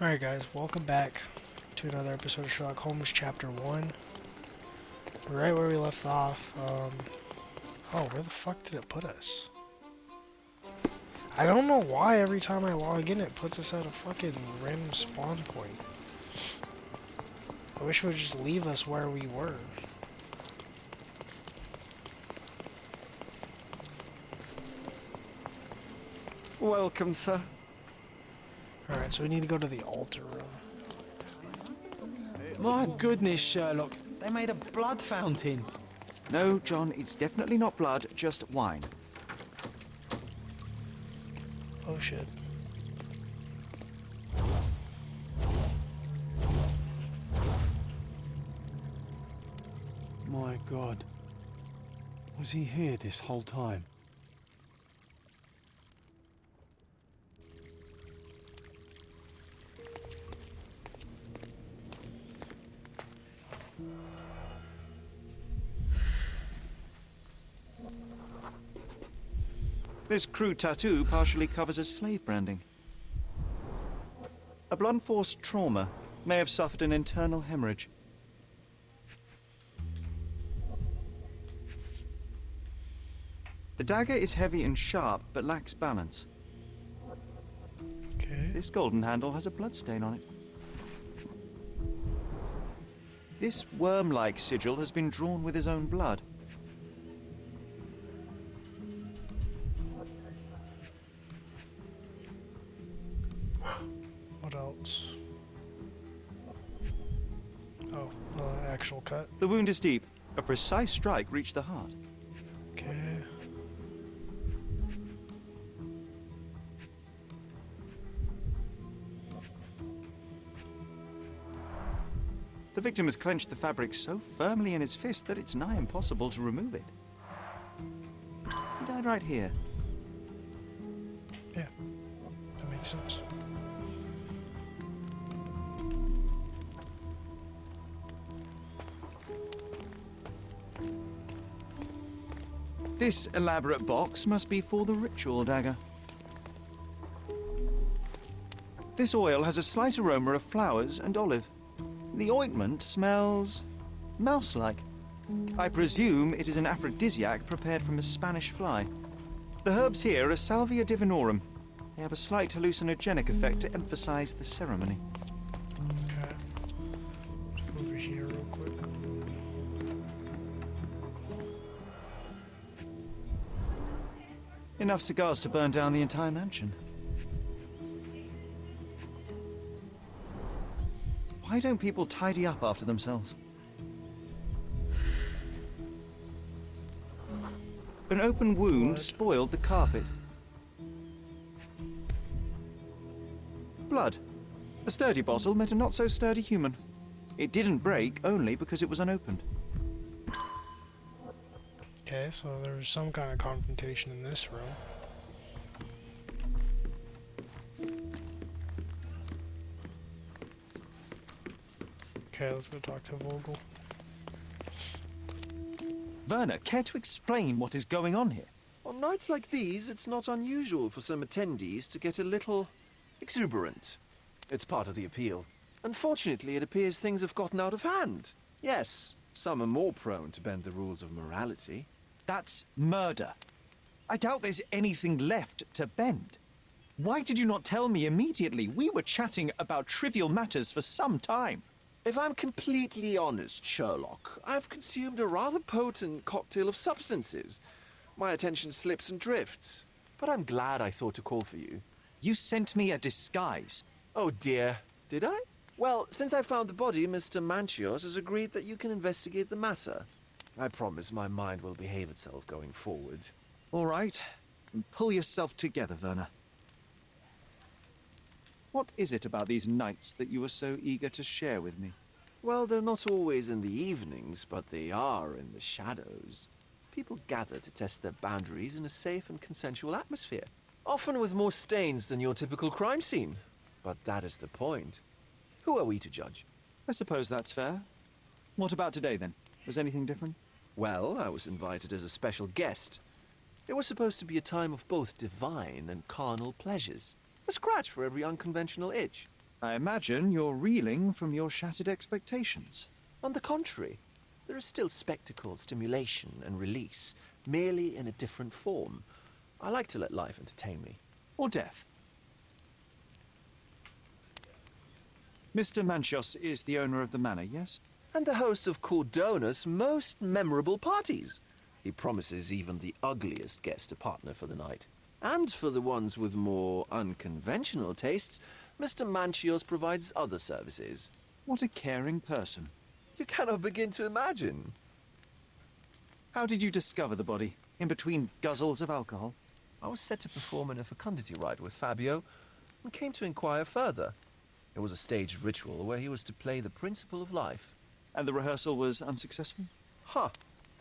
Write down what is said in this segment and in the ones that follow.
Alright guys, welcome back to another episode of Sherlock Holmes Chapter One. Right where we left off, oh, where the fuck did it put us? I don't know why every time I log in it puts us at a fucking random spawn point. I wish it would just leave us where we were. Welcome, sir. Alright, so we need to go to the altar room. My goodness, Sherlock. They made a blood fountain. No, John, it's definitely not blood, just wine. Oh shit. My God. Was he here this whole time? This crude tattoo partially covers a slave branding. A blunt-force trauma may have suffered an internal hemorrhage. The dagger is heavy and sharp, but lacks balance. Okay. This golden handle has a bloodstain on it. This worm-like sigil has been drawn with his own blood. What else? Oh, actual cut. The wound is deep. A precise strike reached the heart. Okay. The victim has clenched the fabric so firmly in his fist that it's nigh impossible to remove it. He died right here. Yeah, that makes sense. This elaborate box must be for the ritual dagger. This oil has a slight aroma of flowers and olive. The ointment smells mouse-like. I presume it is an aphrodisiac prepared from a Spanish fly. The herbs here are Salvia divinorum. They have a slight hallucinogenic effect to emphasize the ceremony. Okay. Let's go over here real quick. Enough cigars to burn down the entire mansion. Why don't people tidy up after themselves? An open wound spoiled the carpet. Blood. A sturdy bottle met a not-so-sturdy human. It didn't break only because it was unopened. Okay, so there was some kind of confrontation in this room. Okay, let's go talk to Vogel. Werner, care to explain what is going on here? On nights like these, it's not unusual for some attendees to get a little exuberant. It's part of the appeal. Unfortunately, it appears things have gotten out of hand. Yes, some are more prone to bend the rules of morality. That's murder. I doubt there's anything left to bend. Why did you not tell me immediately? We were chatting about trivial matters for some time. If I'm completely honest, Sherlock, I've consumed a rather potent cocktail of substances. My attention slips and drifts. But I'm glad I thought to call for you. You sent me a disguise. Oh dear, did I? Well, since I found the body, Mr. Manchios has agreed that you can investigate the matter. I promise my mind will behave itself going forward. All right. Pull yourself together, Werner. What is it about these nights that you were so eager to share with me? Well, they're not always in the evenings, but they are in the shadows. People gather to test their boundaries in a safe and consensual atmosphere, often with more stains than your typical crime scene. But that is the point. Who are we to judge? I suppose that's fair. What about today, then? Was anything different? Well, I was invited as a special guest. It was supposed to be a time of both divine and carnal pleasures. A scratch for every unconventional itch. I imagine you're reeling from your shattered expectations. On the contrary, there is still spectacle, stimulation, and release, merely in a different form. I like to let life entertain me. Or death. Mr. Manchios is the owner of the manor, yes? And the host of Cordona's most memorable parties. He promises even the ugliest guest a partner for the night. And for the ones with more unconventional tastes, Mr. Manchios provides other services. What a caring person. You cannot begin to imagine. How did you discover the body? In between guzzles of alcohol? I was set to perform in a fecundity rite with Fabio and came to inquire further. It was a staged ritual where he was to play the principle of life. And the rehearsal was unsuccessful?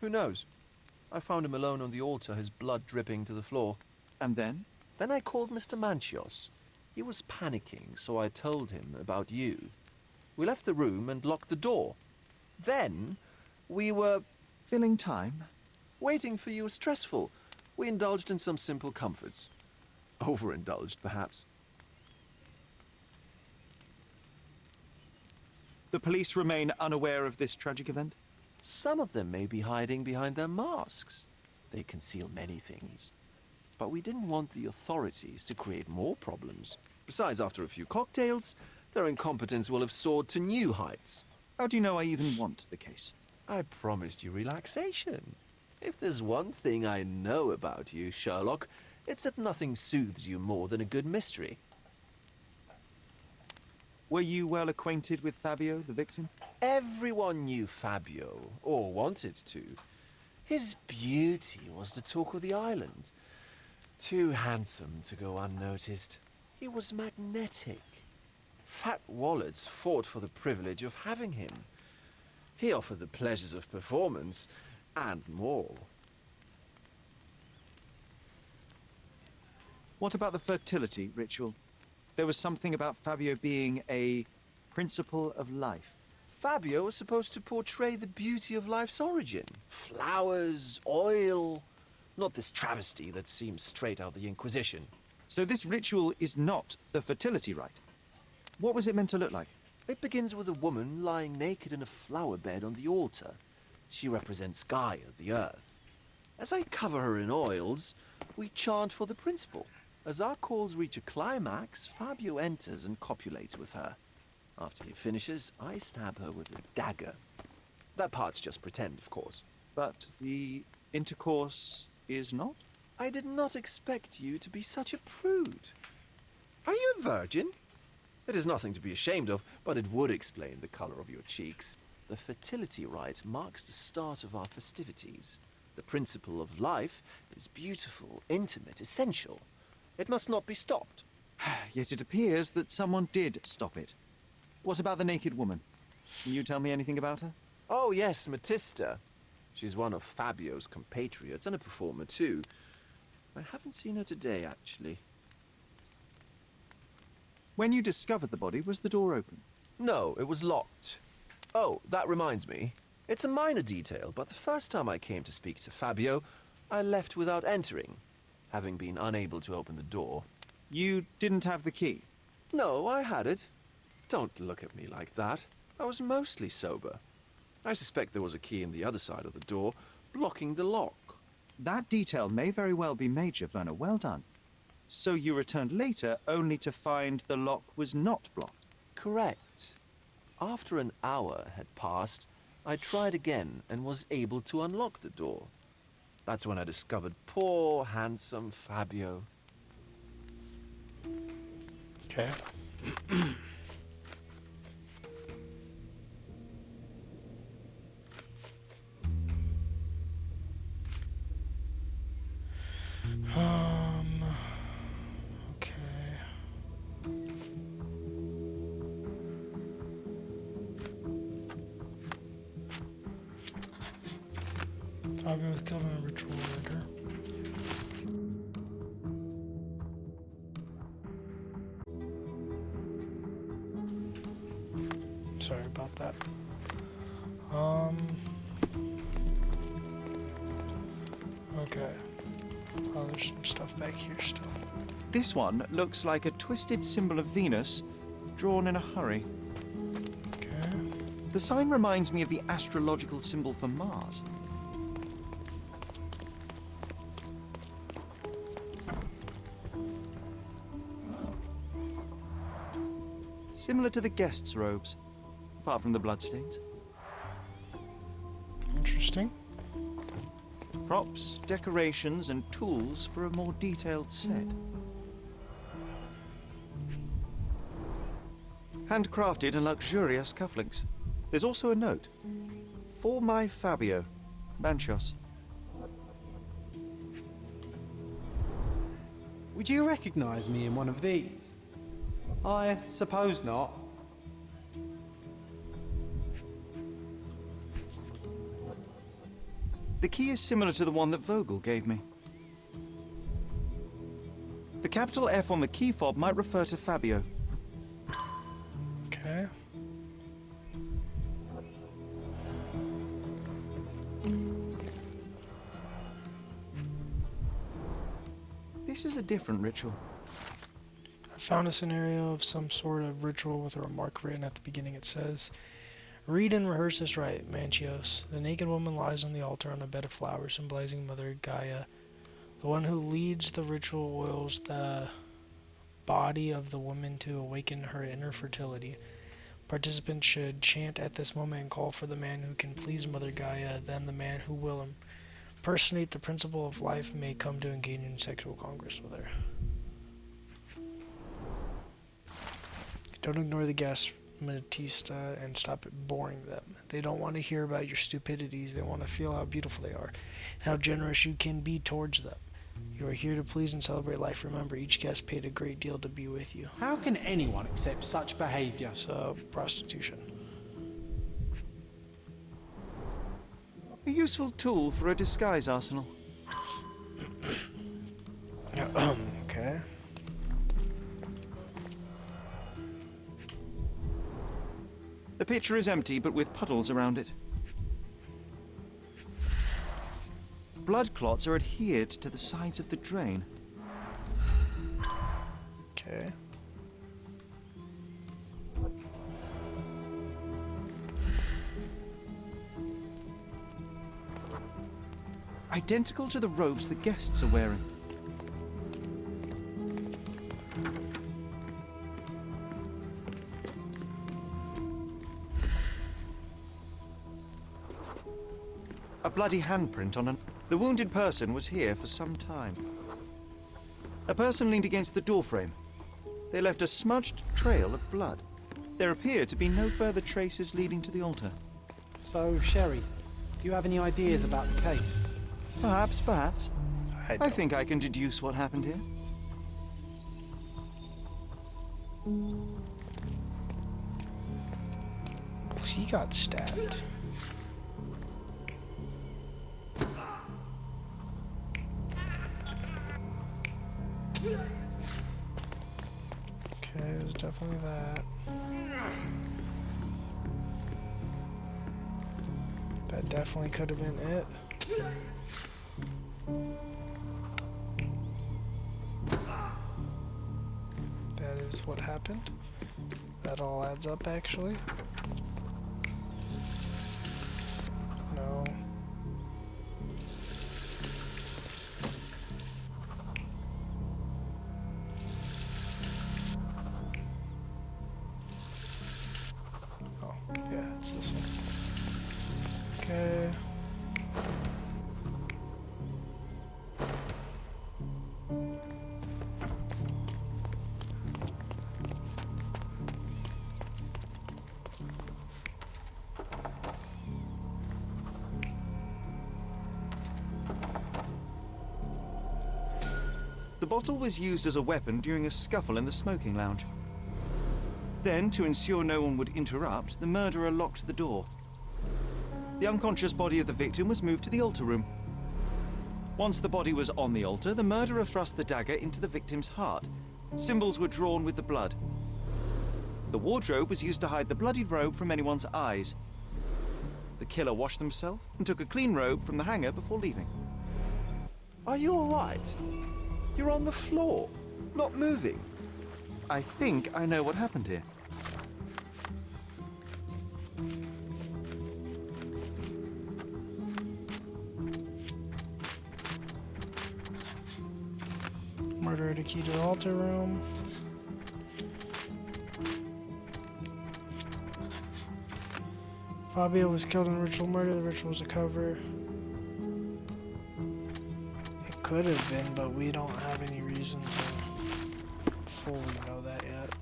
Who knows? I found him alone on the altar, his blood dripping to the floor. And then? Then I called Mr. Manchios. He was panicking, so I told him about you. We left the room and locked the door. Then we were Filling time? waiting for you was stressful. We indulged in some simple comforts. Overindulged, perhaps. The police remain unaware of this tragic event? Some of them may be hiding behind their masks. They conceal many things. But we didn't want the authorities to create more problems. Besides, after a few cocktails, their incompetence will have soared to new heights. How do you know I even want the case? I promised you relaxation. If there's one thing I know about you, Sherlock, it's that nothing soothes you more than a good mystery. Were you well acquainted with Fabio, the victim? Everyone knew Fabio, or wanted to. His beauty was the talk of the island. Too handsome to go unnoticed. He was magnetic. Fat wallets fought for the privilege of having him. He offered the pleasures of performance, and more. What about the fertility ritual? There was something about Fabio being a principle of life. Fabio was supposed to portray the beauty of life's origin. Flowers, oil. Not this travesty that seems straight out of the Inquisition. So this ritual is not the fertility rite. What was it meant to look like? It begins with a woman lying naked in a flower bed on the altar. She represents Gaia, the earth. As I cover her in oils, we chant for the principle. As our calls reach a climax, Fabio enters and copulates with her. After he finishes, I stab her with a dagger. That part's just pretend, of course. But the intercourse is not? I did not expect you to be such a prude. Are you a virgin? It is nothing to be ashamed of, but it would explain the color of your cheeks. The fertility rite marks the start of our festivities. The principle of life is beautiful, intimate, essential. It must not be stopped. Yet it appears that someone did stop it. What about the naked woman? Can you tell me anything about her? Oh yes, Matista. She's one of Fabio's compatriots and a performer too. I haven't seen her today, actually. When you discovered the body, was the door open? No, it was locked. Oh, that reminds me. It's a minor detail, but the first time I came to speak to Fabio, I left without entering, having been unable to open the door. You didn't have the key? No, I had it. Don't look at me like that. I was mostly sober. I suspect there was a key in the other side of the door, blocking the lock. That detail may very well be major, Werner. Well done. So you returned later only to find the lock was not blocked? Correct. After an hour had passed, I tried again and was able to unlock the door. That's when I discovered poor, handsome Fabio. Okay. Okay. Fabio was killed in a ritual murder. Sorry about that. Okay. Oh, there's some stuff back here still. This one looks like a twisted symbol of Venus drawn in a hurry. Okay. The sign reminds me of the astrological symbol for Mars. Similar to the guests' robes, apart from the bloodstains. Interesting. Props, decorations, and tools for a more detailed set. Handcrafted and luxurious cufflinks. There's also a note. For my Fabio, Banchos. Would you recognize me in one of these? I suppose not. The key is similar to the one that Vogel gave me. The capital F on the key fob might refer to Fabio. Okay. This is a different ritual. I found a scenario of some sort of ritual with a remark written at the beginning. It says, "Read and rehearse this rite, Manchios. The naked woman lies on the altar on a bed of flowers, symbolizing Mother Gaia. The one who leads the ritual oils the body of the woman to awaken her inner fertility. Participants should chant at this moment and call for the man who can please Mother Gaia. Then the man who will impersonate the principle of life may come to engage in sexual congress with her." Don't ignore the guests, Matista, and stop boring them. They don't want to hear about your stupidities. They want to feel how beautiful they are, and how generous you can be towards them. You are here to please and celebrate life. Remember, each guest paid a great deal to be with you. How can anyone accept such behavior? So, prostitution. A useful tool for a disguise arsenal. Okay. The pitcher is empty, but with puddles around it. Blood clots are adhered to the sides of the drain. Okay. Identical to the robes the guests are wearing. A bloody handprint on an... The wounded person was here for some time. A person leaned against the doorframe. They left a smudged trail of blood. There appear to be no further traces leading to the altar. So, Sherry, do you have any ideas about the case? Perhaps. I I think I can deduce what happened here. He got stabbed. Okay, it was definitely that. That definitely could have been it. That is what happened. That all adds up, actually. No. Oh, yeah, it's this one. Okay. The bottle was used as a weapon during a scuffle in the smoking lounge. Then, to ensure no one would interrupt, the murderer locked the door. The unconscious body of the victim was moved to the altar room. Once the body was on the altar, the murderer thrust the dagger into the victim's heart. Symbols were drawn with the blood. The wardrobe was used to hide the bloodied robe from anyone's eyes. The killer washed himself and took a clean robe from the hanger before leaving. Are you all right? You're on the floor, not moving. I think I know what happened here. Buried a key to the altar room. Fabio was killed in a ritual murder. The ritual was a cover. It could have been, but we don't have any reason to fully know that yet.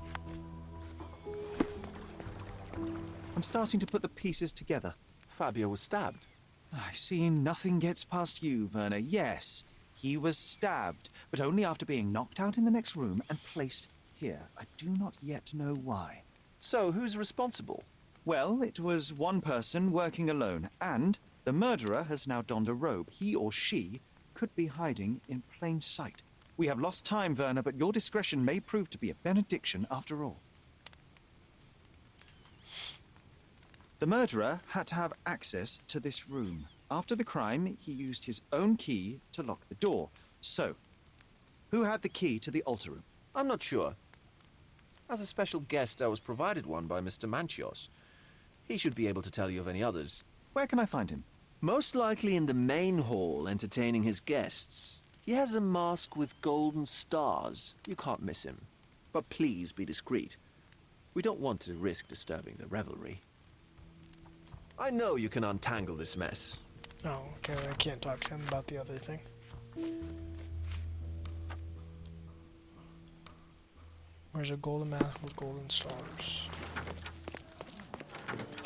I'm starting to put the pieces together. Fabio was stabbed. I see nothing gets past you, Werner. Yes, he was stabbed, but only after being knocked out in the next room and placed here. I do not yet know why. So, who's responsible? Well, it was one person working alone, and the murderer has now donned a robe. He or she could be hiding in plain sight. We have lost time, Werner, but your discretion may prove to be a benediction after all. The murderer had to have access to this room. After the crime, he used his own key to lock the door. So, who had the key to the altar room? I'm not sure. As a special guest, I was provided one by Mr. Manchios. He should be able to tell you of any others. Where can I find him? Most likely in the main hall, entertaining his guests. He has a mask with golden stars. You can't miss him. But please be discreet. We don't want to risk disturbing the revelry. I know you can untangle this mess. Oh, okay, I can't talk to him about the other thing. Where's a golden mask with golden stars?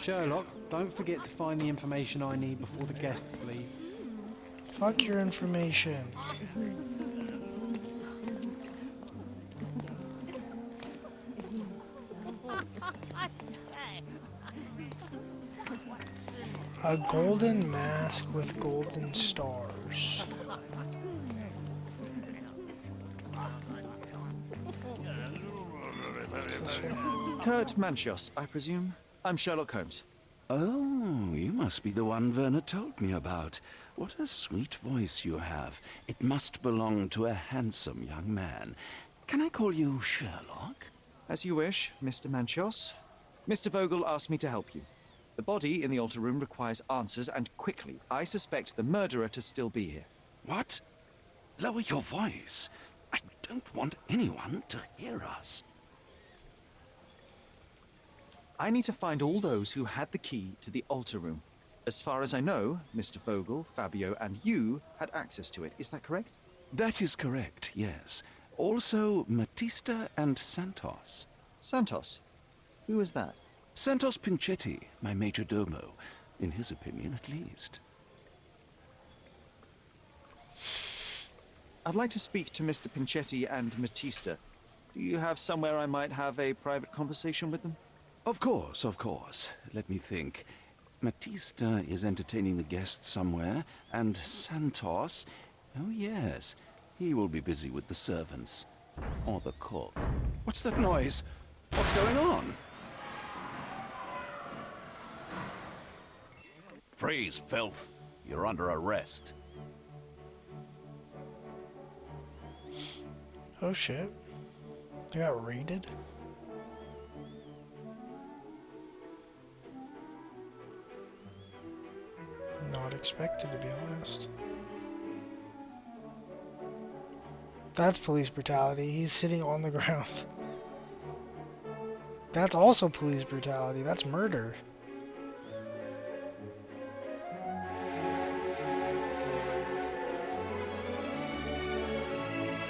Sherlock, don't forget to find the information I need before the guests leave. Fuck your information. A golden mask with golden stars. What's this one? Kurt Manchios, I presume. I'm Sherlock Holmes. Oh, you must be the one Werner told me about. What a sweet voice you have. It must belong to a handsome young man. Can I call you Sherlock? As you wish, Mr. Manchios. Mr. Vogel asked me to help you. The body in the altar room requires answers, and quickly. I suspect the murderer to still be here. What? Lower your voice. I don't want anyone to hear us. I need to find all those who had the key to the altar room. As far as I know, Mr. Vogel, Fabio, and you had access to it. Is that correct? That is correct, yes. Also, Matista and Santos. Santos? Who is that? Santos Pinchetti, my major domo. In his opinion, at least. I'd like to speak to Mr. Pinchetti and Matista. Do you have somewhere I might have a private conversation with them? Of course, of course. Let me think. Matista is entertaining the guests somewhere, and Santos... Oh, yes. He will be busy with the servants. Or the cook. What's that noise? What's going on? Freeze, filth. You're under arrest. Oh shit. I got raided? Not expected, to be honest. That's police brutality. He's sitting on the ground. That's also police brutality. That's murder.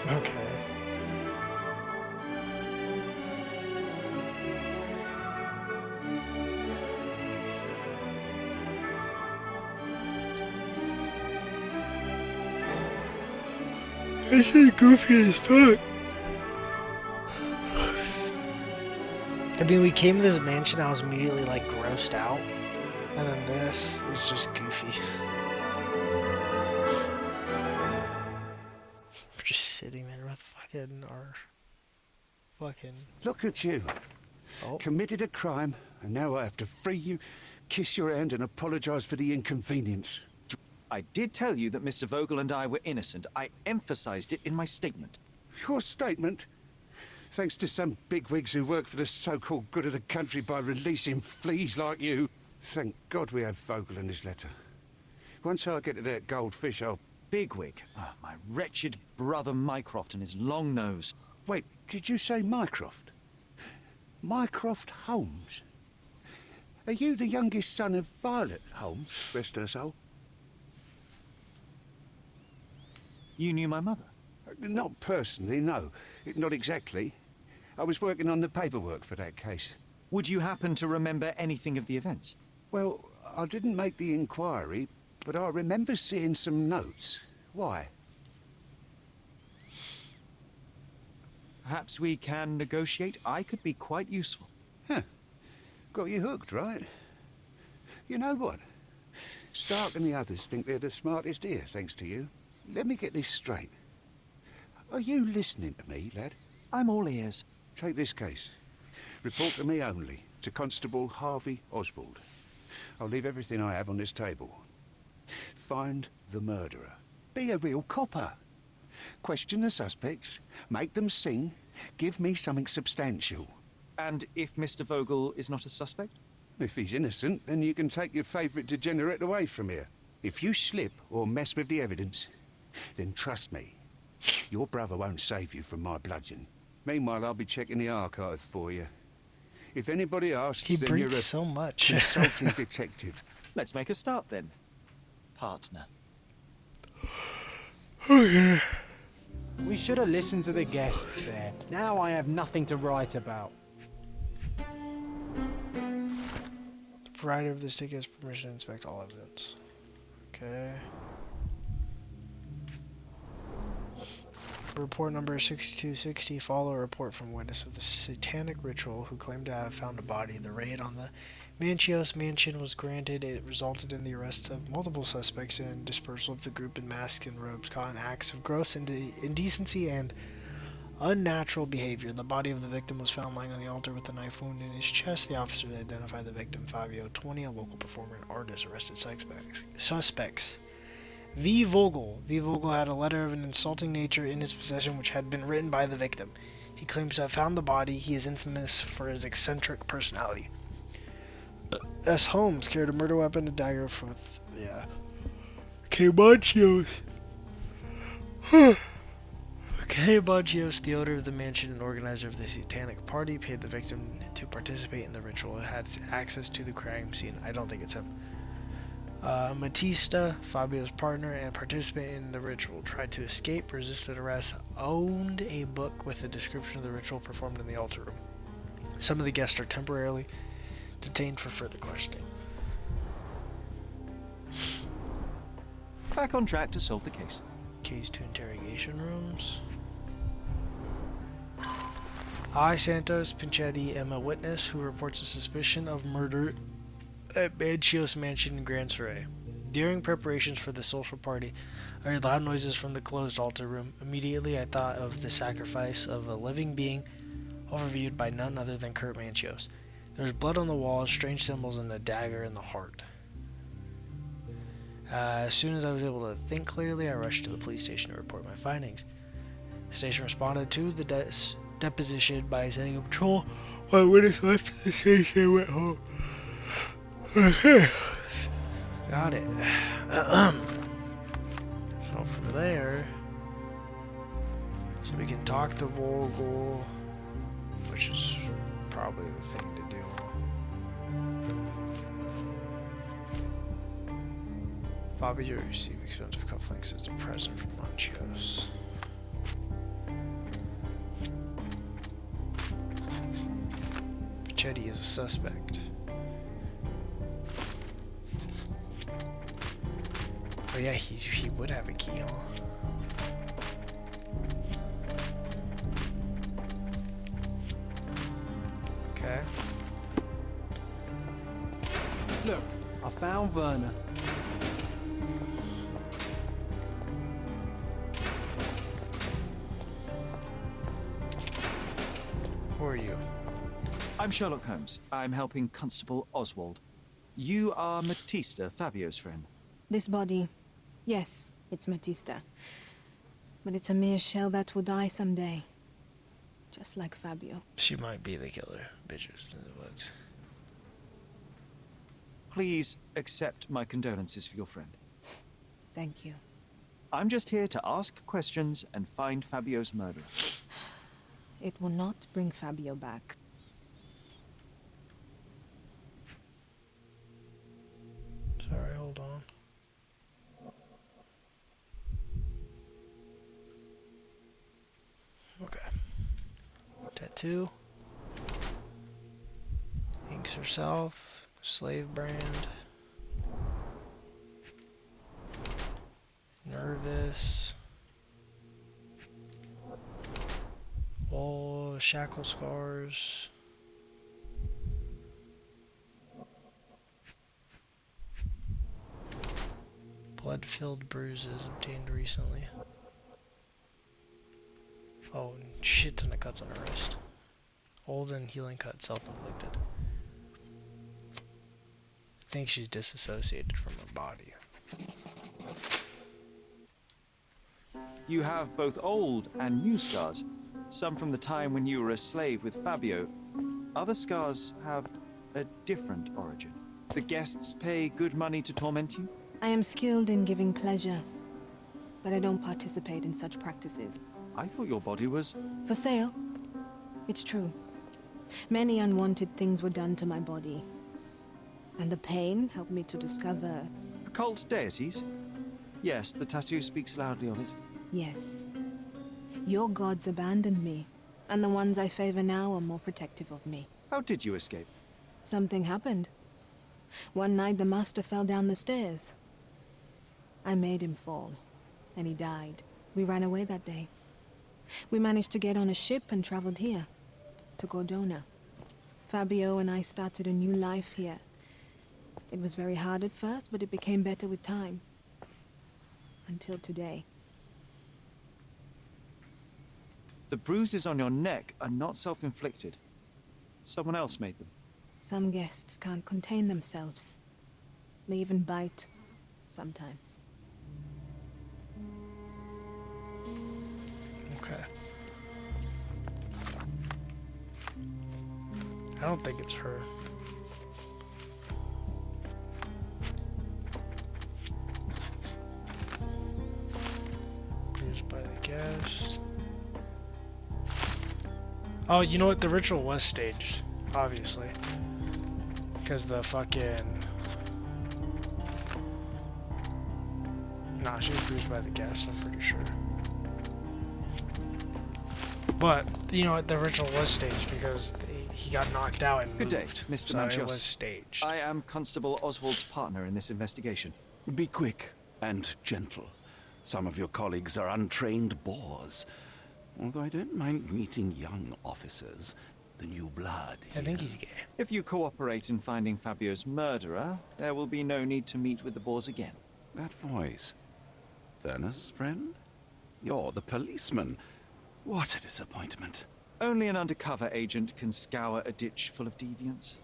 Okay. This is goofy as fuck. I mean, we came to this mansion, I was immediately like grossed out. And then this is just goofy. We're just sitting there with fucking our fucking... Look at you. Oh. Committed a crime, and now I have to free you, kiss your hand, and apologize for the inconvenience. I did tell you that Mr. Vogel and I were innocent. I emphasized it in my statement. Your statement? Thanks to some bigwigs who work for the so-called good of the country by releasing fleas like you. Thank God we had Vogel in his letter. Once I get to that goldfish, I'll Bigwig. Ah, my wretched brother Mycroft and his long nose. Wait, did you say Mycroft? Mycroft Holmes? Are you the youngest son of Violet Holmes, rest her soul? You knew my mother? Not personally, no. Not exactly. I was working on the paperwork for that case. Would you happen to remember anything of the events? Well, I didn't make the inquiry, but I remember seeing some notes. Why? Perhaps we can negotiate. I could be quite useful. Huh. Got you hooked, right? You know what? Stark and the others think they're the smartest here, thanks to you. Let me get this straight. Are you listening to me, lad? I'm all ears. Take this case. Report to me only, to Constable Harvey Oswald. I'll leave everything I have on this table. Find the murderer. Be a real copper. Question the suspects, make them sing, give me something substantial. And if Mr. Vogel is not a suspect? If he's innocent, then you can take your favourite degenerate away from here. If you slip or mess with the evidence, then trust me, your brother won't save you from my bludgeon. Meanwhile, I'll be checking the archive for you. If anybody asks, He then you're a breathes so much. consulting detective. Let's make a start then, partner. Okay. We should have listened to the guests there. Now I have nothing to write about. The provider of this ticket has permission to inspect all evidence. Okay. Report number 6260. Follow a report from witness of the satanic ritual who claimed to have found a body. The raid on the Manchios mansion was granted. It resulted in the arrest of multiple suspects and dispersal of the group in masks and robes caught in acts of gross indecency and unnatural behavior. The body of the victim was found lying on the altar with a knife wound in his chest. The officers identified the victim, Fabio 20, a local performer and artist, arrested suspects. V. Vogel. V. Vogel had a letter of an insulting nature in his possession which had been written by the victim. He claims to have found the body. He is infamous for his eccentric personality. S. Holmes carried a murder weapon, a dagger with, K. Manchios. K. Manchios, the owner of the mansion and organizer of the satanic party, paid the victim to participate in the ritual. It had access to the crime scene. I don't think it's him. Matista, Fabio's partner and participant in the ritual, tried to escape, resisted arrest, owned a book with a description of the ritual performed in the altar room. Some of the guests are temporarily detained for further questioning. Back on track to solve the case. Keys to interrogation rooms. I, Santos Pinchetti, am a witness who reports a suspicion of murder at Manchios Mansion in Grand Surrey. During preparations for the social party, I heard loud noises from the closed altar room. Immediately, I thought of the sacrifice of a living being, overviewed by none other than Kurt Manchios. There was blood on the walls, strange symbols, and a dagger in the heart. As soon as I was able to think clearly, I rushed to the police station to report my findings. The station responded to the deposition by setting up patrol. My witness left the station and went home. Okay. Got it. So from there, so we can talk to Vogel, which is probably the thing to do. Fabio received expensive cufflinks as a present from Manchios. Pichetti is a suspect. Oh yeah, he would have a key, huh? Okay. Look, I found Werner. Who are you? I'm Sherlock Holmes. I'm helping Constable Oswald. You are Matista, Fabio's friend. This body, yes, it's Matista. But it's a mere shell that will die someday. Just like Fabio. She might be the killer. Bitches in the woods. Please accept my condolences for your friend. Thank you. I'm just here to ask questions and find Fabio's murderer. It will not bring Fabio back. Sorry, hold on. Okay. Tattoo. Inks herself. Slave brand. Nervous. Oh, shackle scars. Blood-filled bruises obtained recently. Oh, and shit ton of cuts on her wrist. Old and healing cut, self-inflicted. I think she's disassociated from her body. You have both old and new scars. Some from the time when you were a slave with Fabio. Other scars have a different origin. The guests pay good money to torment you? I am skilled in giving pleasure, but I don't participate in such practices. I thought your body was... For sale? It's true. Many unwanted things were done to my body. And the pain helped me to discover... Occult deities? Yes, the tattoo speaks loudly of it. Yes. Your gods abandoned me, and the ones I favor now are more protective of me. How did you escape? Something happened. One night the master fell down the stairs. I made him fall, and he died. We ran away that day. We managed to get on a ship and traveled here, to Cordona. Fabio and I started a new life here. It was very hard at first, but it became better with time. Until today. The bruises on your neck are not self-inflicted. Someone else made them. Some guests can't contain themselves. They even bite, sometimes. Okay. I don't think it's her. Bruised by the guest. Oh, you know what? The ritual was staged, obviously. Because the fucking... Nah, she was bruised by the guest, I'm pretty sure. But, you know what? The ritual was staged because he got knocked out and Good day, moved. Mr. So Manchios. it was staged. I am Constable Oswald's partner in this investigation. Be quick and gentle. Some of your colleagues are untrained boors. Although I don't mind meeting young officers, the new blood I think here. he's gay. If you cooperate in finding Fabio's murderer, there will be no need to meet with the Boers again. That voice. Werner's friend? You're the policeman. What a disappointment. Only an undercover agent can scour a ditch full of deviants.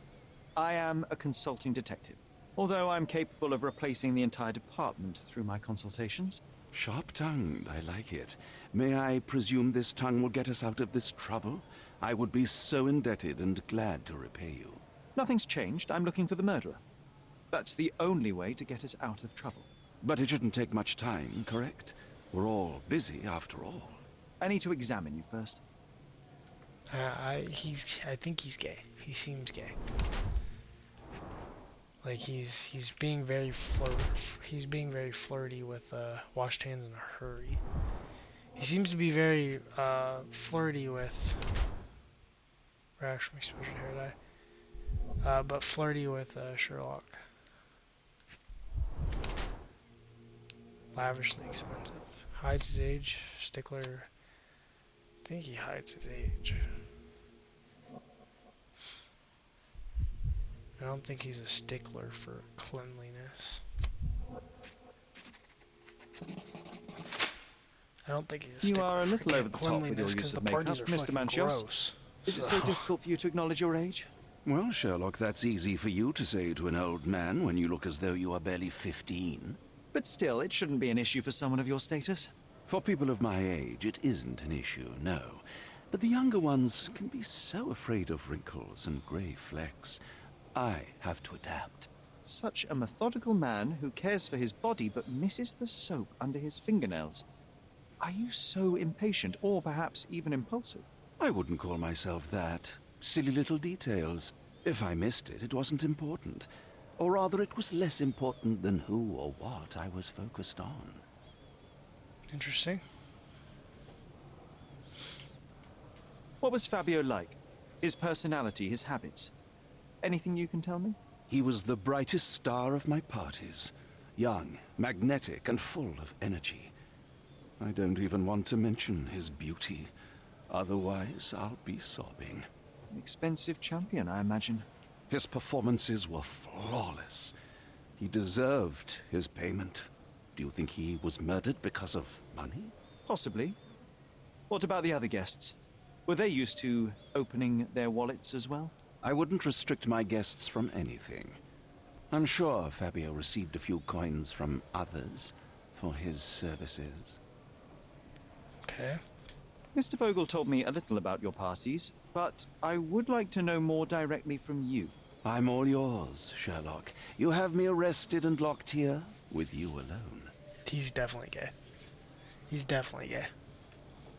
I am a consulting detective, although I'm capable of replacing the entire department through my consultations. Sharp-tongued, I like it. May I presume this tongue will get us out of this trouble? I would be so indebted and glad to repay you. Nothing's changed. I'm looking for the murderer. That's the only way to get us out of trouble. But it shouldn't take much time, correct? We're all busy, after all. I need to examine you first. I think he's gay. He seems gay. Like he's being very flirty with washed hands in a hurry. He seems to be very flirty with Rash, my special hair dye. But flirty with Sherlock. Lavishly expensive. Hides his age. Stickler. I think he hides his age. I don't think he's a stickler for cleanliness. I don't think he's a stickler You are a for little over the top with your cleanliness, 'cause use of the parties makeup, are Mr. fucking Manchios. gross. Is it so difficult for you to acknowledge your age? Well, Sherlock, that's easy for you to say to an old man when you look as though you are barely 15. But still, it shouldn't be an issue for someone of your status. For people of my age, it isn't an issue, no. But the younger ones can be so afraid of wrinkles and grey flecks. I have to adapt. Such a methodical man who cares for his body but misses the soap under his fingernails. Are you so impatient, or perhaps even impulsive? I wouldn't call myself that. Silly little details. If I missed it, it wasn't important. Or rather, it was less important than who or what I was focused on. Interesting. What was Fabio like? His personality, his habits? Anything you can tell me? He was the brightest star of my parties. Young, magnetic, and full of energy. I don't even want to mention his beauty. Otherwise, I'll be sobbing. An expensive champion, I imagine. His performances were flawless. He deserved his payment. Do you think he was murdered because of money? Possibly. What about the other guests? Were they used to opening their wallets as well? I wouldn't restrict my guests from anything. I'm sure Fabio received a few coins from others for his services. Okay. Mr. Vogel told me a little about your parties, but I would like to know more directly from you. I'm all yours, Sherlock. You have me arrested and locked here with you alone. He's definitely gay. He's definitely gay.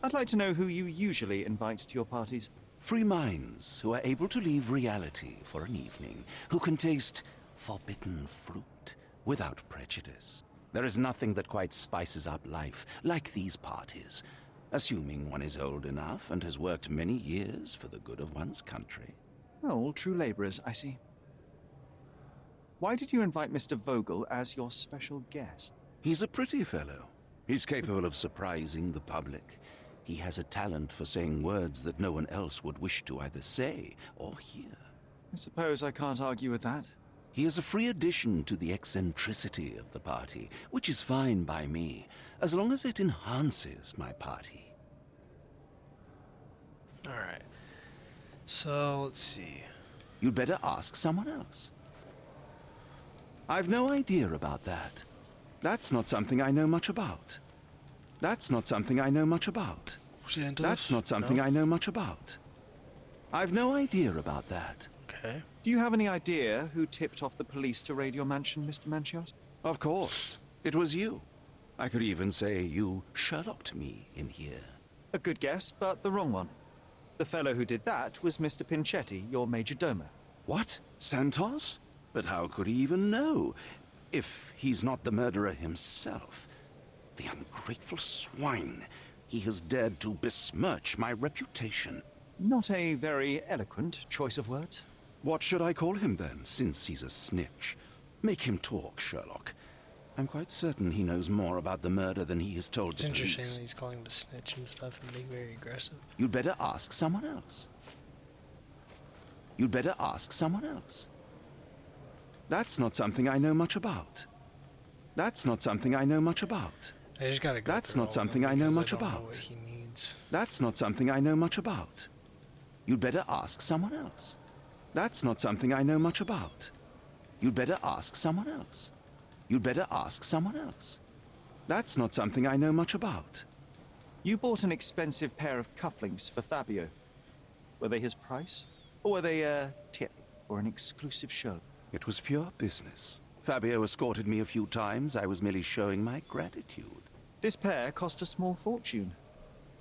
I'd like to know who you usually invite to your parties. Free minds who are able to leave reality for an evening, who can taste forbidden fruit without prejudice. There is nothing that quite spices up life like these parties, assuming one is old enough and has worked many years for the good of one's country. Oh, all true laborers, I see. Why did you invite Mr. Vogel as your special guest? He's a pretty fellow. He's capable of surprising the public. He has a talent for saying words that no one else would wish to either say or hear. I suppose I can't argue with that. He is a free addition to the eccentricity of the party, which is fine by me, as long as it enhances my party. Alright. So, let's see. You'd better ask someone else. I've no idea about that. That's not something I know much about. That's not something I know much about. Santos? That's not something No? I know much about. I've no idea about that. Okay. Do you have any idea who tipped off the police to raid your mansion, Mr. Manchios? Of course. It was you. I could even say you Sherlocked me in here. A good guess, but the wrong one. The fellow who did that was Mr. Pinchetti, your major domo. What? Santos? But how could he even know? If he's not the murderer himself. The ungrateful swine. He has dared to besmirch my reputation. Not a very eloquent choice of words. What should I call him then, since he's a snitch? Make him talk, Sherlock. I'm quite certain he knows more about the murder than he has told It's the interesting police. that he's calling him a snitch and stuff and being very aggressive. You'd better ask someone else. You'd better ask someone else. That's not something I know much about. That's not something I know much about. I just gotta go That's through not all of something them I know because much don't about. what he needs. That's not something I know much about. You'd better ask someone else. That's not something I know much about. You'd better ask someone else. You'd better ask someone else. That's not something I know much about. You bought an expensive pair of cufflinks for Fabio. Were they his price? Or were they a tip for an exclusive show? It was pure business. Fabio escorted me a few times. I was merely showing my gratitude. This pair cost a small fortune.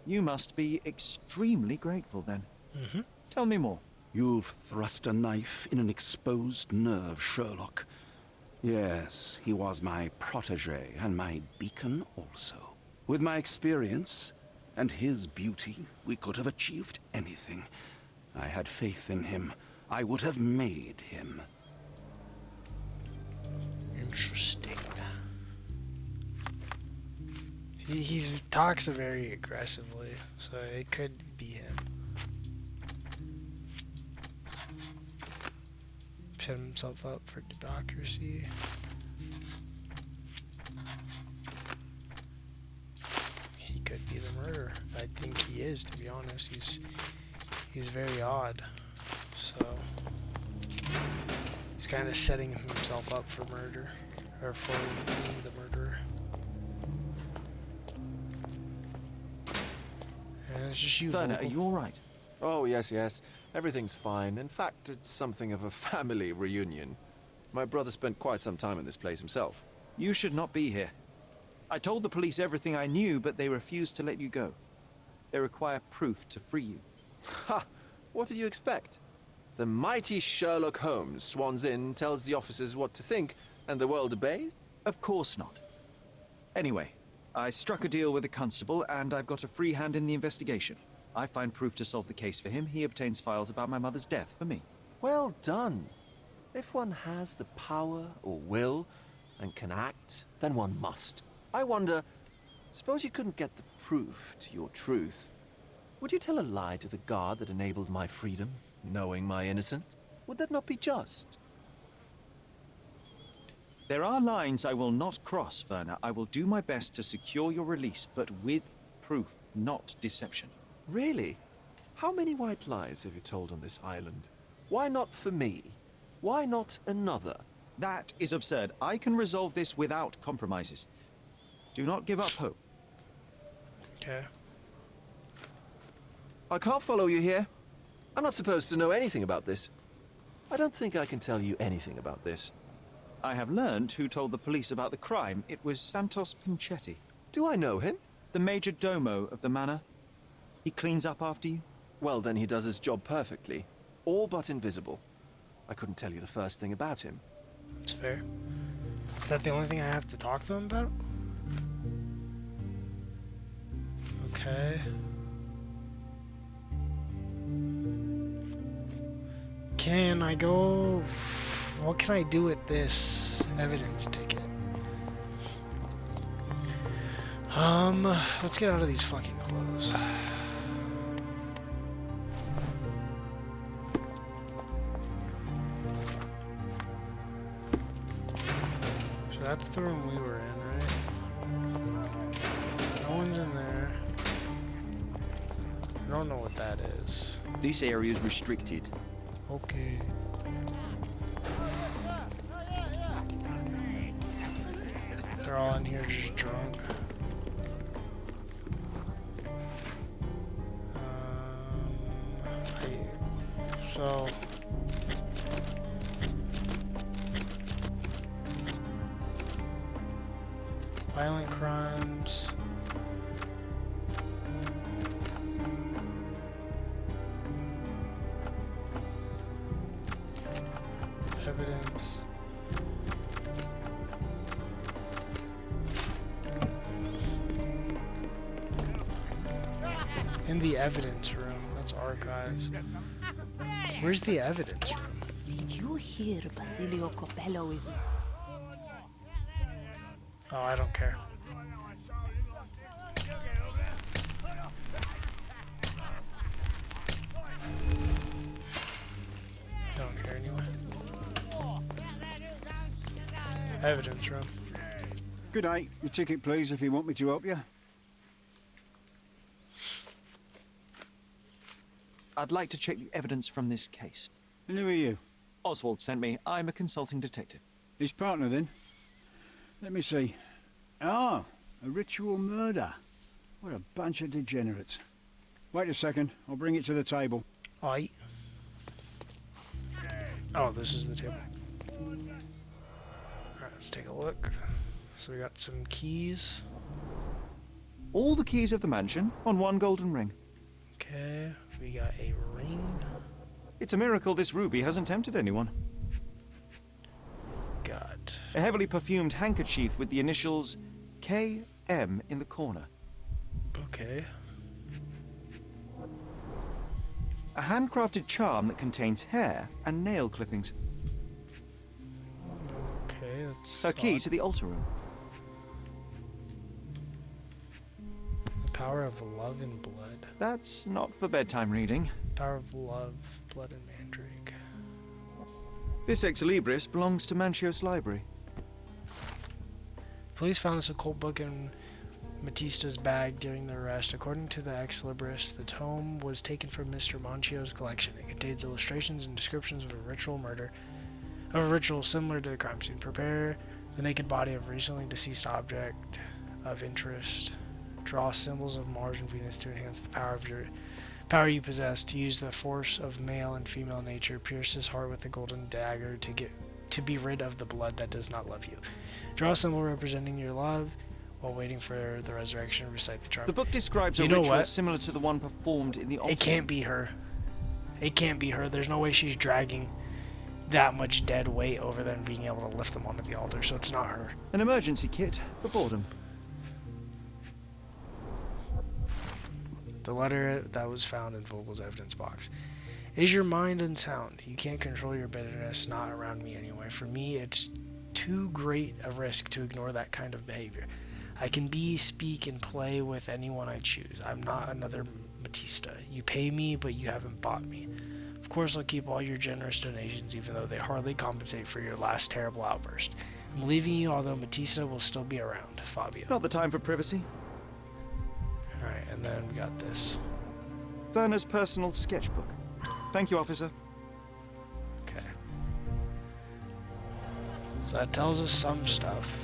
You must be extremely grateful then. Mm-hmm. Tell me more. You've thrust a knife in an exposed nerve, Sherlock. Yes, he was my protege and my beacon also. With my experience and his beauty, we could have achieved anything. I had faith in him. I would have made him. Interesting. He talks very aggressively, so it could be him. Set himself up for democracy. He could be the murderer. I think he is, to be honest. He's very odd. So he's kind of setting himself up for murder, or for being the murderer. And it's just you, Werner, are Vogel. you all right? Oh, yes, yes. Everything's fine. In fact, it's something of a family reunion. My brother spent quite some time in this place himself. You should not be here. I told the police everything I knew, but they refused to let you go. They require proof to free you. Ha! What did you expect? The mighty Sherlock Holmes swans in, tells the officers what to think, and the world obeys? Of course not. Anyway, I struck a deal with the constable, and I've got a free hand in the investigation. I find proof to solve the case for him. He obtains files about my mother's death for me. Well done. If one has the power or will and can act, then one must. I wonder, suppose you couldn't get the proof to your truth. Would you tell a lie to the guard that enabled my freedom, knowing my innocence? Would that not be just? There are lines I will not cross, Werner. I will do my best to secure your release, but with proof, not deception. Really? How many white lies have you told on this island? Why not for me? Why not another? That is absurd. I can resolve this without compromises. Do not give up hope. Okay. I can't follow you here. I'm not supposed to know anything about this. I don't think I can tell you anything about this. I have learned who told the police about the crime. It was Santos Pinchetti, Do I know him? the major domo of the manor. He cleans up after you. Well, then he does his job perfectly. All but invisible. I couldn't tell you the first thing about him. That's fair. Is that the only thing I have to talk to him about? Okay. Can I go... What can I do with this evidence ticket? Let's get out of these fucking clothes. So that's the room we were in, right? No one's in there. I don't know what that is. This area is restricted. Okay. They're all in here just drunk. So violent crimes. Evidence. In the evidence room. That's archives. Where's the evidence room? Did you hear Basilio Copello is... Oh, I don't care. Don't care anyway. Evidence room. Good day. Your ticket, please, if you want me to help you. I'd like to check the evidence from this case. And who are you? Oswald sent me. I'm a consulting detective. His partner, then? Let me see. Ah, a ritual murder. What a bunch of degenerates. Wait a second. I'll bring it to the table. Aye. Oh, this is the table. Alright, let's take a look. So we got some keys. All the keys of the mansion on one golden ring. Okay, we got a ring. It's a miracle this ruby hasn't tempted anyone. Got A heavily perfumed handkerchief with the initials KM in the corner. okay. A handcrafted charm that contains hair and nail clippings. Okay, that's A key odd. to the altar room. The power of love and blood. That's not for bedtime reading. Power of love, blood and mandrake. This ex libris belongs to Manchios Library. Police found this occult book in Batista's bag during the arrest. According to the ex libris, the tome was taken from Mr. Manchio's collection. It contains illustrations and descriptions of a ritual murder, of a ritual similar to the crime scene. Prepare the naked body of recently deceased object of interest. Draw symbols of Mars and Venus to enhance the power of your Power you possess to use the force of male and female nature, pierce his heart with a golden dagger to be rid of the blood that does not love you. Draw a symbol representing your love while waiting for the resurrection. Recite the charm. The book describes a You know ritual what? similar to the one performed in the altar. It can't be her. It can't be her. There's no way she's dragging that much dead weight over there and being able to lift them onto the altar, so it's not her. An emergency kit for boredom. The letter that was found in Vogel's evidence box. Is your mind unsound? You can't control your bitterness, not around me anyway. For me, it's too great a risk to ignore that kind of behavior. I can be, speak, and play with anyone I choose. I'm not another Batista. You pay me, but you haven't bought me. Of course, I'll keep all your generous donations, even though they hardly compensate for your last terrible outburst. I'm leaving you, although Batista will still be around. Fabio. Not the time for privacy. Alright, and then we got this. Werner's personal sketchbook. Thank you, officer. Okay. So that tells us some stuff.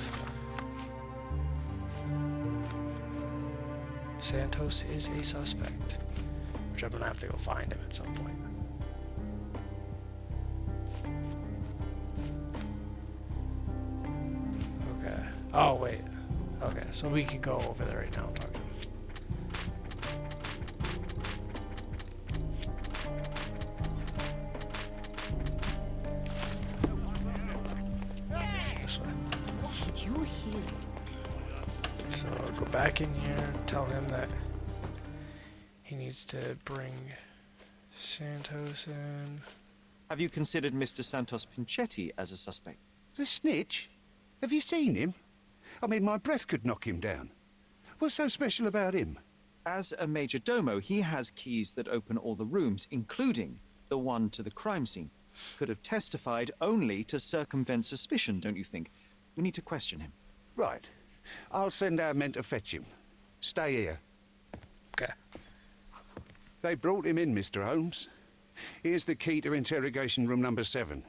Santos is a suspect, which I'm gonna have to go find him at some point. Okay. Oh, wait. Okay, so we can go over there right now and talk to him. This way. Did you hear? So I'll go back in here and tell him that he needs to bring Santos in. Have you considered Mr. Santos Pinchetti as a suspect? The snitch? Have you seen him? I mean, my breath could knock him down. What's so special about him? As a major domo, he has keys that open all the rooms, including the one to the crime scene. Could have testified only to circumvent suspicion, don't you think? We need to question him. Right. I'll send our men to fetch him. Stay here. Okay. They brought him in, Mr. Holmes. Here's the key to interrogation room number 7.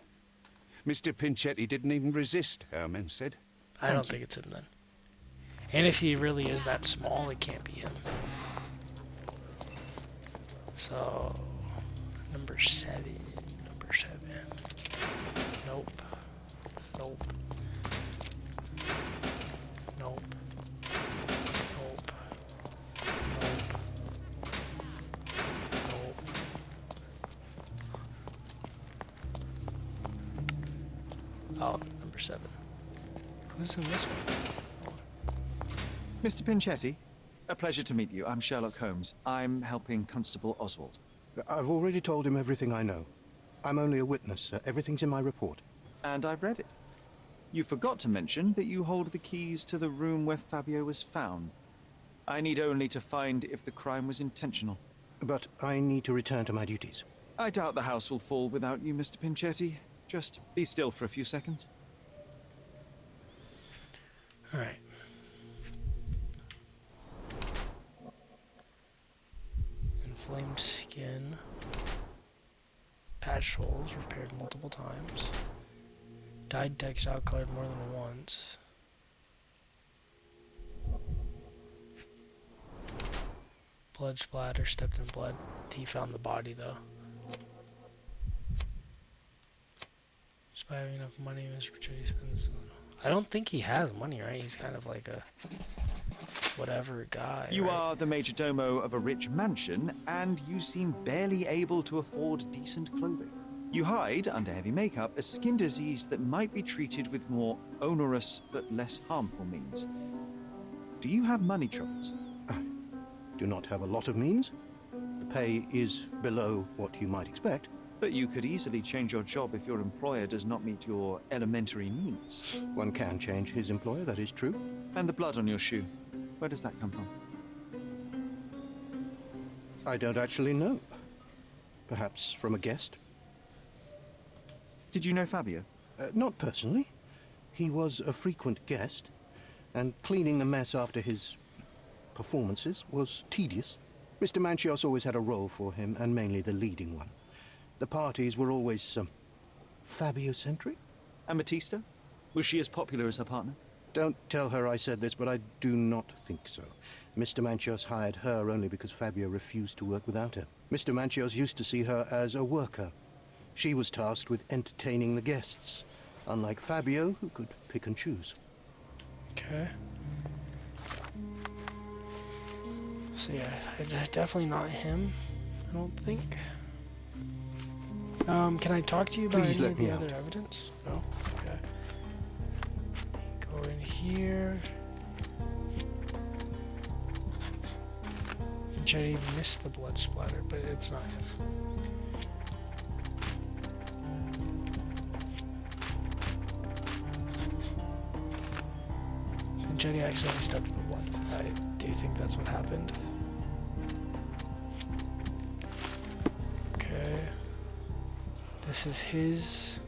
Mr. Pinchetti didn't even resist, our men said. I don't think it's him then. And if he really is that small, it can't be him. So, number 7. Number 7. Nope. Nope. Nope. Nope. Nope. Nope. Oh, number 7. Who's in this one? Mr. Pinchetti, a pleasure to meet you. I'm Sherlock Holmes. I'm helping Constable Oswald. I've already told him everything I know. I'm only a witness, sir. Everything's in my report. And I've read it. You forgot to mention that you hold the keys to the room where Fabio was found. I need only to find if the crime was intentional. But I need to return to my duties. I doubt the house will fall without you, Mr. Pinchetti. Just be still for a few seconds. All right. Inflamed skin. Patched holes repaired multiple times. Dyed textile colored more than once. Blood splatter, stepped in blood. He found the body though. Despite having enough money, Mr. Pinchetti spends. I don't think he has money, right? He's kind of like a whatever guy. You right? are the major domo of a rich mansion, and you seem barely able to afford decent clothing. You hide, under heavy makeup, a skin disease that might be treated with more onerous but less harmful means. Do you have money troubles? I do not have a lot of means. The pay is below what you might expect. But you could easily change your job if your employer does not meet your elementary needs. One can change his employer, that is true. And the blood on your shoe, where does that come from? I don't actually know. Perhaps from a guest? Did you know Fabio? Not personally. He was a frequent guest, and cleaning the mess after his performances was tedious. Mr. Manchios always had a role for him, and mainly the leading one. The parties were always, Fabio-centric? And Batista? Was she as popular as her partner? Don't tell her I said this, but I do not think so. Mr. Manchios hired her only because Fabio refused to work without her. Mr. Manchios used to see her as a worker. She was tasked with entertaining the guests, unlike Fabio, who could pick and choose. Okay. So yeah, it's definitely not him, I don't think. Can I talk to you about Please any let of the me other out. evidence? No? Okay. Go in here. Jetty missed the blood splatter, but it's not him. Jetty accidentally stepped in the blood. Do you think that's what happened? Okay. This is his.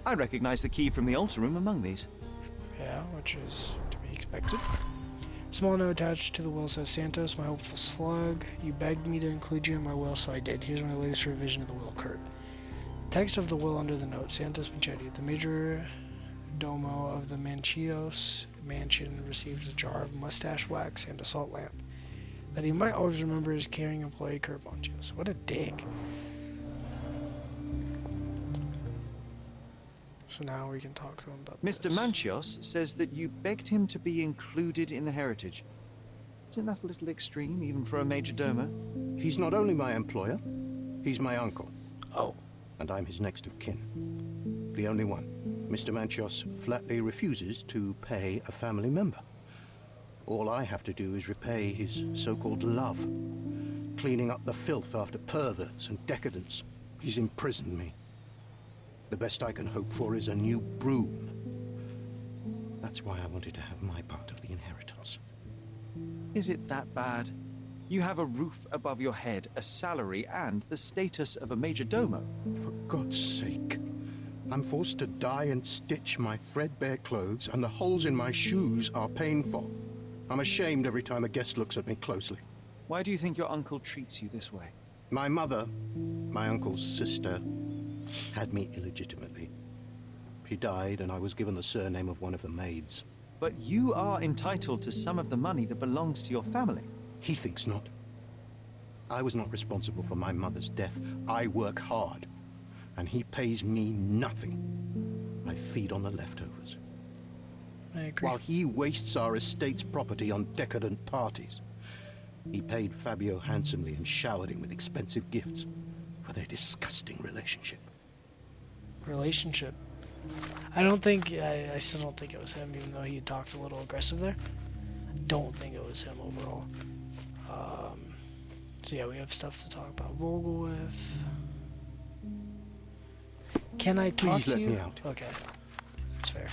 I recognize the key from the altar room among these. Yeah, which is to be expected. Small note attached to the will says, Santos, my hopeful slug. You begged me to include you in my will, so I did. Here's my latest revision of the will, Kurt. Text of the will under the note. Santos Michetti, the major domo of the Manchios mansion, receives a jar of mustache wax and a salt lamp that he might always remember his caring employee Kurt Manchios. What a dick. So now we can talk to him about Mr. this. Manchios says that you begged him to be included in the heritage. Isn't that a little extreme, even for a major domo? He's not only my employer, he's my uncle. Oh. And I'm his next of kin. The only one. Mr. Manchios flatly refuses to pay a family member. All I have to do is repay his so-called love. Cleaning up the filth after perverts and decadents. He's imprisoned me. The best I can hope for is a new broom. That's why I wanted to have my part of the inheritance. Is it that bad? You have a roof above your head, a salary, and the status of a major domo. For God's sake. I'm forced to dye and stitch my threadbare clothes, and the holes in my shoes are painful. I'm ashamed every time a guest looks at me closely. Why do you think your uncle treats you this way? My mother, my uncle's sister, had me illegitimately. She died, and I was given the surname of one of the maids. But you are entitled to some of the money that belongs to your family. He thinks not. I was not responsible for my mother's death. I work hard, and he pays me nothing. I feed on the leftovers. I agree. While he wastes our estate's property on decadent parties. He paid Fabio handsomely and showered him with expensive gifts for their disgusting relationship. Relationship? I still don't think it was him, even though he talked a little aggressive there. I don't think it was him overall. So yeah, we have stuff to talk about Vogel with. Can I talk Please to let you? me out. Okay, that's fair.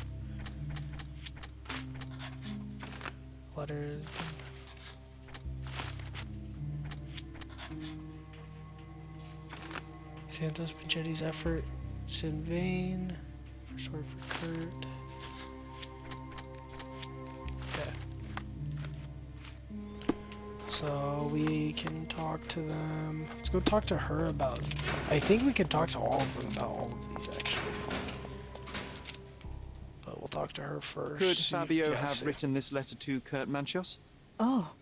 Letters. Santos Pinchetti's efforts in vain. First word for Kurt. Okay. So we can talk to them. Let's go talk to her about. I think we can talk to all of them about all of these actually. But we'll talk to her first. Could Fabio have written this letter to Kurt Manchios? Oh.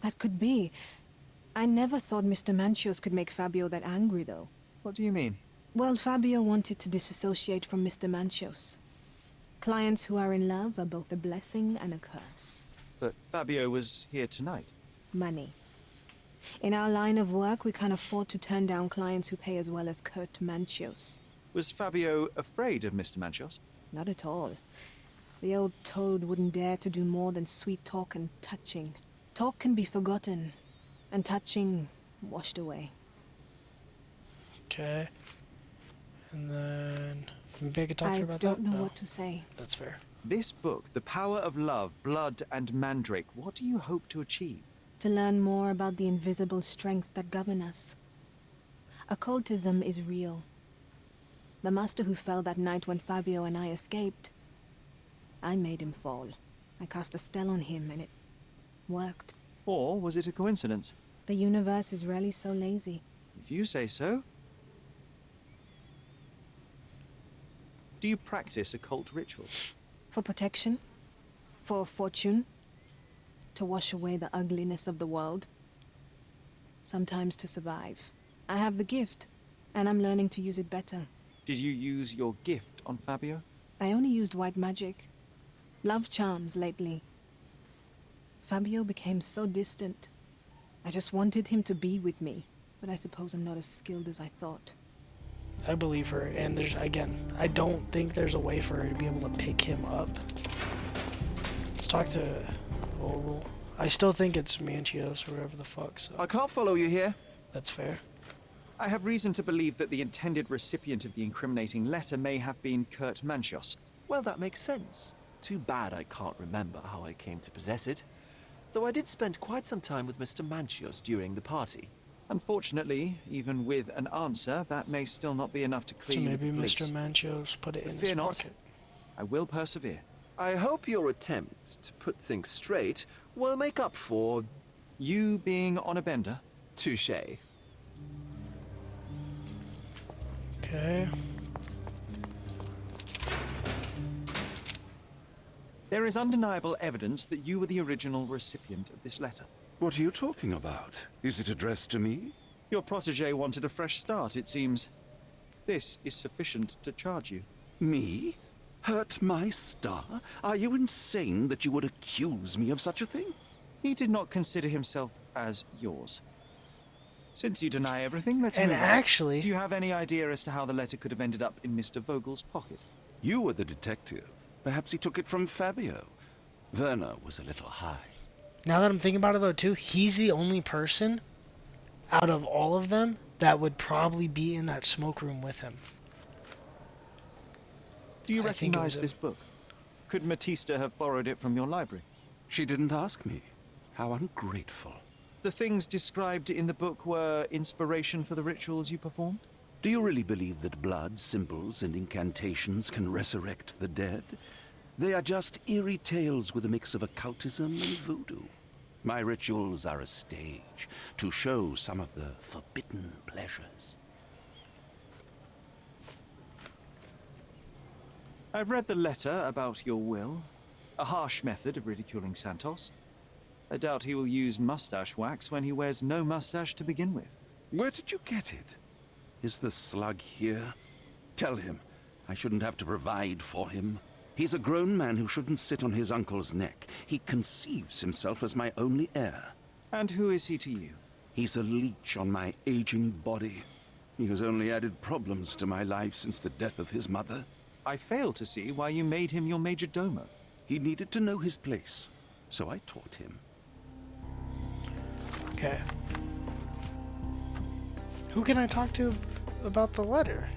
That could be. I never thought Mr. Manchios could make Fabio that angry, though. What do you mean? Well, Fabio wanted to disassociate from Mr. Manchios. Clients who are in love are both a blessing and a curse. But Fabio was here tonight. Money. In our line of work, we can't afford to turn down clients who pay as well as Kurt Manchios. Was Fabio afraid of Mr. Manchios? Not at all. The old toad wouldn't dare to do more than sweet talk and touching. Talk can be forgotten, and touching washed away. Okay. And then maybe I could talk to her about that? I don't know what to say. That's fair. This book, The Power of Love, Blood and Mandrake, what do you hope to achieve? To learn more about the invisible strengths that govern us. Occultism is real. The master who fell that night when Fabio and I escaped, I made him fall. I cast a spell on him and it worked. Or was it a coincidence? The universe is rarely so lazy. If you say so. Do you practice occult rituals? For protection? For fortune? to wash away the ugliness of the world. Sometimes to survive. I have the gift, and I'm learning to use it better. Did you use your gift on Fabio? I only used white magic. Love charms lately. Fabio became so distant. I just wanted him to be with me, but I suppose I'm not as skilled as I thought. I believe her, and I don't think there's a way for her to be able to pick him up. Let's talk to Vogel. I still think it's Manchios or whatever the fuck, so... I can't follow you here. That's fair. I have reason to believe that the intended recipient of the incriminating letter may have been Kurt Manchios. Well, that makes sense. Too bad I can't remember how I came to possess it. Though I did spend quite some time with Mr. Manchios during the party. Unfortunately, even with an answer, that may still not be enough to clear So you maybe with police. Mr. Manchios put it in Fear his not. pocket. I will persevere. I hope your attempt to put things straight will make up for... You being on a bender? Touché. Okay. There is undeniable evidence that you were the original recipient of this letter. What are you talking about? Is it addressed to me? Your protege wanted a fresh start, it seems. This is sufficient to charge you. Me? Hurt my star? Are you insane that you would accuse me of such a thing? He did not consider himself as yours. Since you deny everything, let's And move on. actually... Do you have any idea as to how the letter could have ended up in Mr. Vogel's pocket? You were the detective. Perhaps he took it from Fabio. Werner was a little high. Now that I'm thinking about it, though, too, he's the only person out of all of them that would probably be in that smoke room with him. Do you I think it was recognize this book? Could Matista have borrowed it from your library? She didn't ask me. How ungrateful. The things described in the book were inspiration for the rituals you performed? Do you really believe that blood, symbols, and incantations can resurrect the dead? They are just eerie tales with a mix of occultism and voodoo. My rituals are a stage to show some of the forbidden pleasures. I've read the letter about your will. A harsh method of ridiculing Santos. I doubt he will use mustache wax when he wears no mustache to begin with. Where did you get it? Is the slug here? Tell him I shouldn't have to provide for him. He's a grown man who shouldn't sit on his uncle's neck. He conceives himself as my only heir. And who is he to you? He's a leech on my aging body. He has only added problems to my life since the death of his mother. I fail to see why you made him your major domo. He needed to know his place, so I taught him. Okay. Who can I talk to about the letter?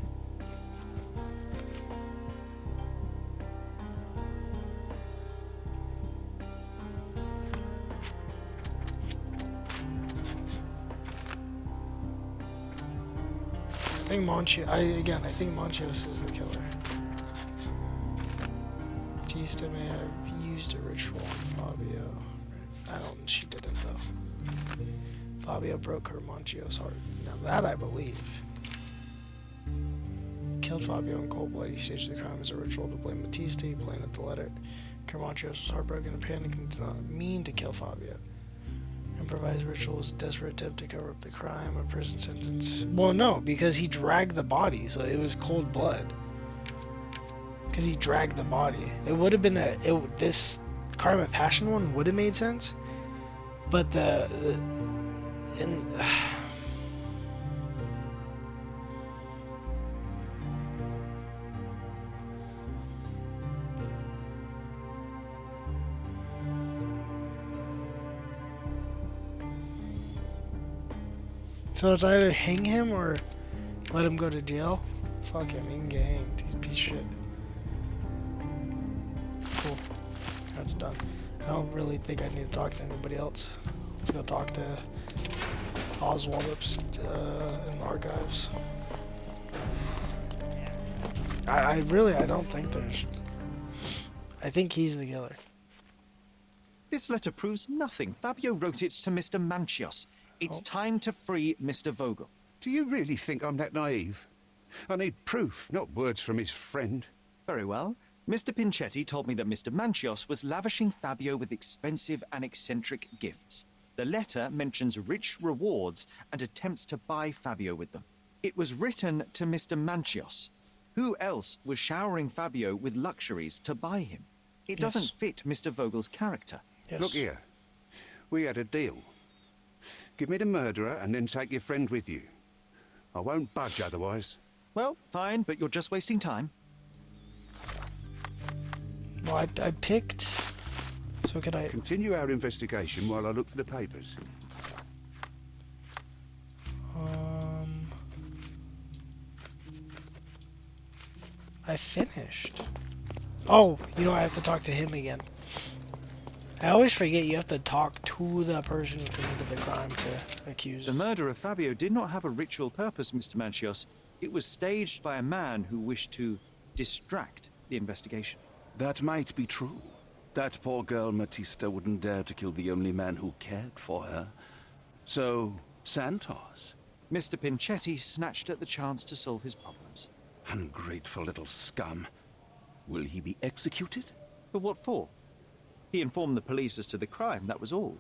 I think I think Manchios is the killer. Batista may have used a ritual on Fabio. She didn't though. Fabio broke her Manchios' heart. Now that I believe. Killed Fabio in cold blood. He staged the crime as a ritual to blame Batista. He planted the letter. Manchios was heartbroken and panicked and did not mean to kill Fabio. Improvised ritual was a desperate attempt to cover up the crime. A prison sentence. Well, no, because he dragged the body, so it was cold blood. Because he dragged the body. It would have been this crime of passion one would have made sense, but so it's either hang him or let him go to jail. Fuck him, he can get hanged. He's a piece of shit. Cool. That's done. I don't really think I need to talk to anybody else. Let's go talk to Oswald in the archives. I don't think there's... I think he's the killer. This letter proves nothing. Fabio wrote it to Mr. Manchios. It's time to free Mr. Vogel. Do you really think I'm that naive? I need proof, not words from his friend. Very well. Mr. Pinchetti told me that Mr. Manchios was lavishing Fabio with expensive and eccentric gifts. The letter mentions rich rewards and attempts to buy Fabio with them. It was written to Mr. Manchios. Who else was showering Fabio with luxuries to buy him? It doesn't fit Mr. Vogel's character. Yes. Look here. We had a deal. Give me the murderer and then take your friend with you. I won't budge otherwise. Well, fine, but you're just wasting time. Well, I picked... So could I... Continue our investigation while I look for the papers. I finished. Oh, you know, I have to talk to him again. I always forget you have to talk to the person who committed the crime to accuse. The murder of Fabio did not have a ritual purpose, Mr. Manchios. It was staged by a man who wished to distract the investigation. That might be true. That poor girl Matista wouldn't dare to kill the only man who cared for her. So, Santos. Mr. Pinchetti snatched at the chance to solve his problems. Ungrateful little scum. Will he be executed? But what for? He informed the police as to the crime, that was all.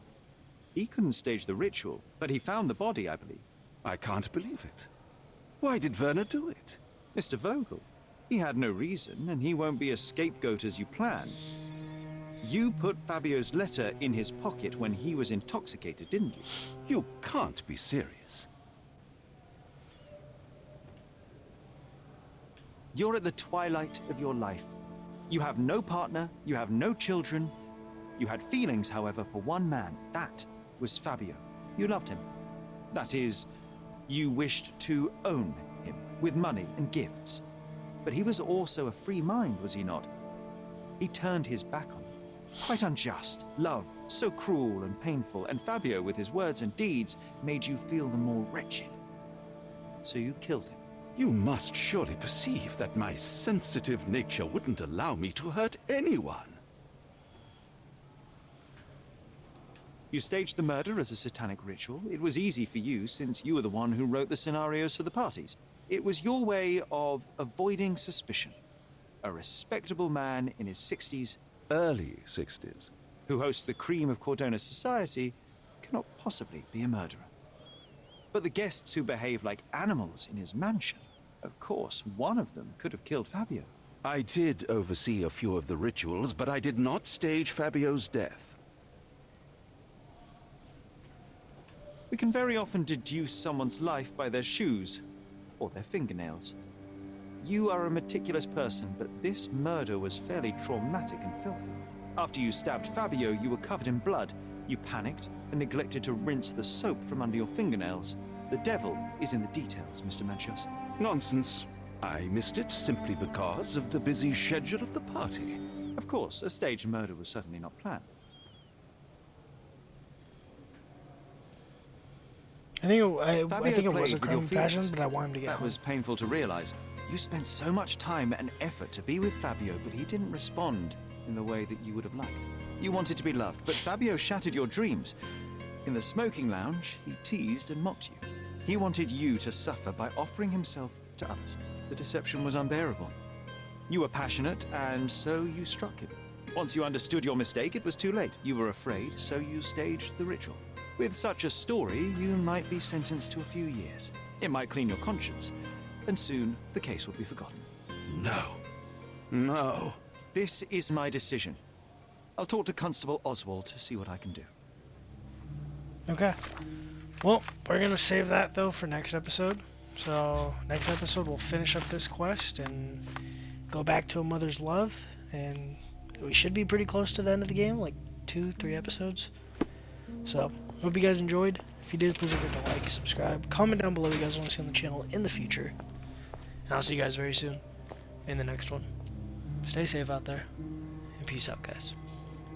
He couldn't stage the ritual, but he found the body, I believe. I can't believe it. Why did Werner do it? Mr. Vogel. He had no reason, and he won't be a scapegoat as you planned. You put Fabio's letter in his pocket when he was intoxicated, didn't you? You can't be serious. You're at the twilight of your life. You have no partner, you have no children. You had feelings, however, for one man. That was Fabio. You loved him. That is, you wished to own him with money and gifts. But he was also a free mind, was he not? He turned his back on you. Quite unjust. Love, so cruel and painful, and Fabio, with his words and deeds, made you feel the more wretched. So you killed him. You must surely perceive that my sensitive nature wouldn't allow me to hurt anyone. You staged the murder as a satanic ritual. It was easy for you, since you were the one who wrote the scenarios for the parties. It was your way of avoiding suspicion. A respectable man in his 60s, Early 60s. who hosts the cream of Cordona society, cannot possibly be a murderer. But the guests who behave like animals in his mansion, of course, one of them could have killed Fabio. I did oversee a few of the rituals, but I did not stage Fabio's death. We can very often deduce someone's life by their shoes or their fingernails. You are a meticulous person, but this murder was fairly traumatic and filthy. After you stabbed Fabio, you were covered in blood. You panicked and neglected to rinse the soap from under your fingernails. The devil is in the details, Mr. Manchios. Nonsense. I missed it simply because of the busy schedule of the party. Of course, a staged murder was certainly not planned. I think it Fabio was a played with your crime fashion, feelings. but I want him to get That home. was painful to realize. You spent so much time and effort to be with Fabio, but he didn't respond in the way that you would have liked. You wanted to be loved, but Fabio shattered your dreams. In the smoking lounge, he teased and mocked you. He wanted you to suffer by offering himself to others. The deception was unbearable. You were passionate, and so you struck him. Once you understood your mistake, it was too late. You were afraid, so you staged the ritual. With such a story, you might be sentenced to a few years. It might clean your conscience, and soon the case will be forgotten. No. No. This is my decision. I'll talk to Constable Oswald to see what I can do. Okay. Well, we're gonna save that though for next episode. So next episode we'll finish up this quest and go back to A Mother's Love, and we should be pretty close to the end of the game, like 2-3 episodes. So hope you guys enjoyed. If you did, please don't forget to like, subscribe, comment down below what you guys want to see on the channel in the future. And I'll see you guys very soon in the next one. Stay safe out there, and peace out, guys.